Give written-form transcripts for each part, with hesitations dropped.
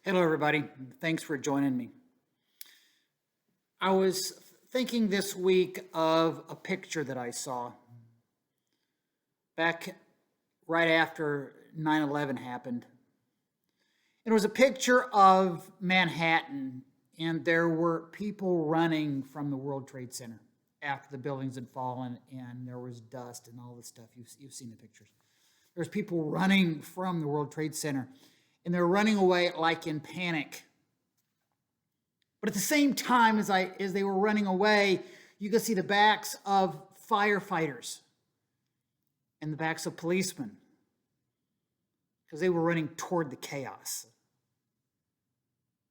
Hello, everybody. Thanks for joining me. I was thinking this week of a picture that I saw back right after 9/11 happened. It was a picture of Manhattan, and there were people running from the World Trade Center after the buildings had fallen, and there was dust and all this stuff. You've seen the pictures. There's people running from the World Trade Center, and they're running away like in panic. But at the same time as they were running away, you could see the backs of firefighters and the backs of policemen because they were running toward the chaos.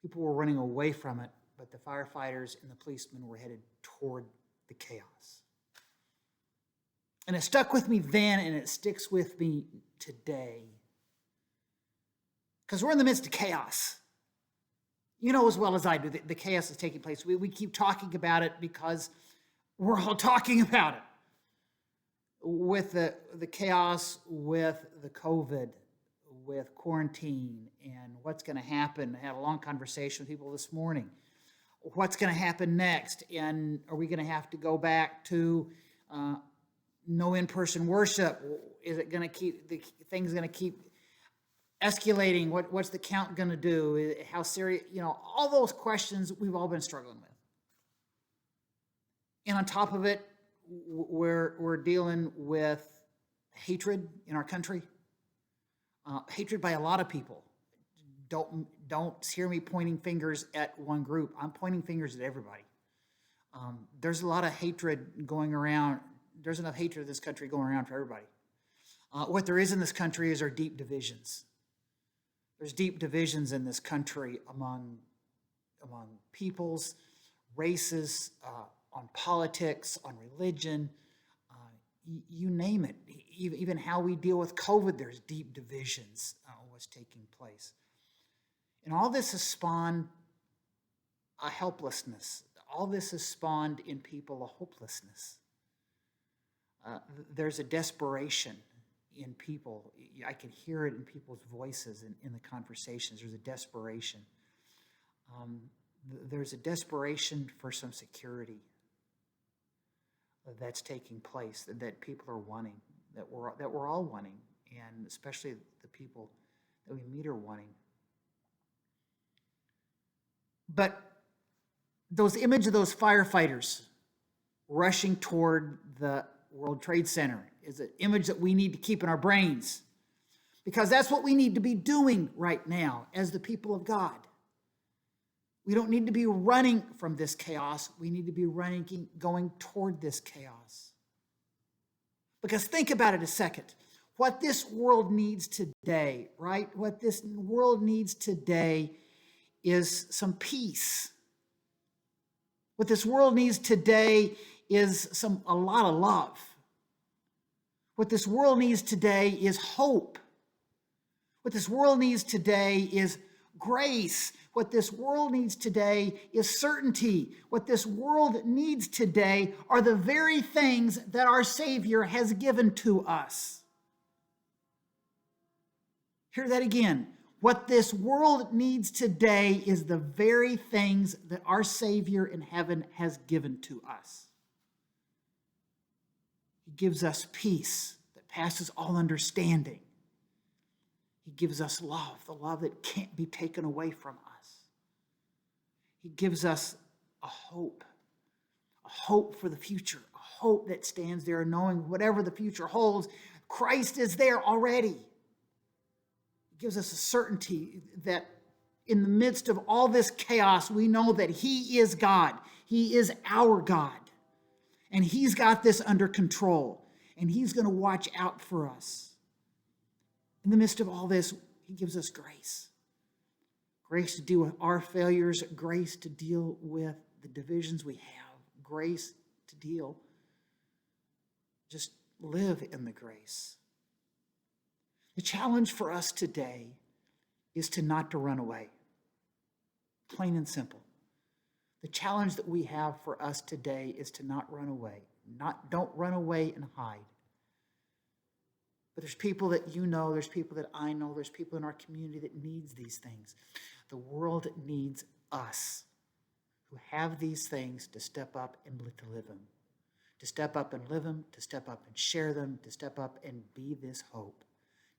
People were running away from it, but the firefighters and the policemen were headed toward the chaos. And it stuck with me then, and it sticks with me today. Because we're in the midst of chaos. You know as well as I do, the chaos is taking place. We keep talking about it because we're all talking about it. With the chaos, with the COVID, with quarantine, and what's going to happen. I had a long conversation with people this morning. What's going to happen next? And are we going to have to go back to no in-person worship? Is it going to keep, the things going to keep escalating? What's the count going to do? How serious? All those questions we've all been struggling with. And on top of it, we're dealing with hatred in our country. Hatred by a lot of people. Don't hear me pointing fingers at one group. I'm pointing fingers at everybody. There's a lot of hatred going around. There's enough hatred in this country going around for everybody. What there is in this country is our deep divisions. There's deep divisions in this country among peoples, races, on politics, on religion, you name it. Even how we deal with COVID, there's deep divisions what's taking place. And all this has spawned a helplessness. All this has spawned in people a hopelessness. There's a desperation in people. I can hear it in people's voices in the conversations. There's a desperation. There's a desperation for some security that's taking place, that people are wanting, that we're all wanting, and especially the people that we meet are wanting. But those image of those firefighters rushing toward the World Trade Center is an image that we need to keep in our brains, because that's what we need to be doing right now as the people of God. We don't need to be running from this chaos. We need to be going toward this chaos. Because think about it a second. What this world needs today, right? What this world needs today is some peace. What this world needs today is a lot of love. What this world needs today is hope. What this world needs today is grace. What this world needs today is certainty. What this world needs today are the very things that our Savior has given to us. Hear that again. What this world needs today is the very things that our Savior in heaven has given to us. He gives us peace that passes all understanding. He gives us love, the love that can't be taken away from us. He gives us a hope for the future, a hope that stands there knowing whatever the future holds, Christ is there already. He gives us a certainty that in the midst of all this chaos, we know that He is God. He is our God. And He's got this under control. And He's going to watch out for us. In the midst of all this, He gives us grace. Grace to deal with our failures, grace to deal with the divisions we have, grace to deal. Just live in the grace. The challenge for us today is not to run away. Plain and simple. The challenge that we have for us today is to not run away. Don't run away and hide. But there's people that you know, there's people that I know, there's people in our community that needs these things. The world needs us who have these things to step up and to live them. To step up and live them, to step up and share them, to step up and be this hope,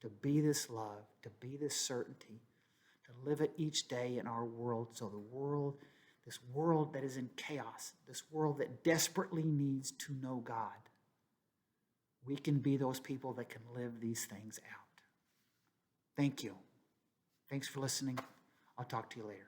to be this love, to be this certainty, to live it each day in our world so this world that is in chaos, this world that desperately needs to know God, we can be those people that can live these things out. Thank you. Thanks for listening. I'll talk to you later.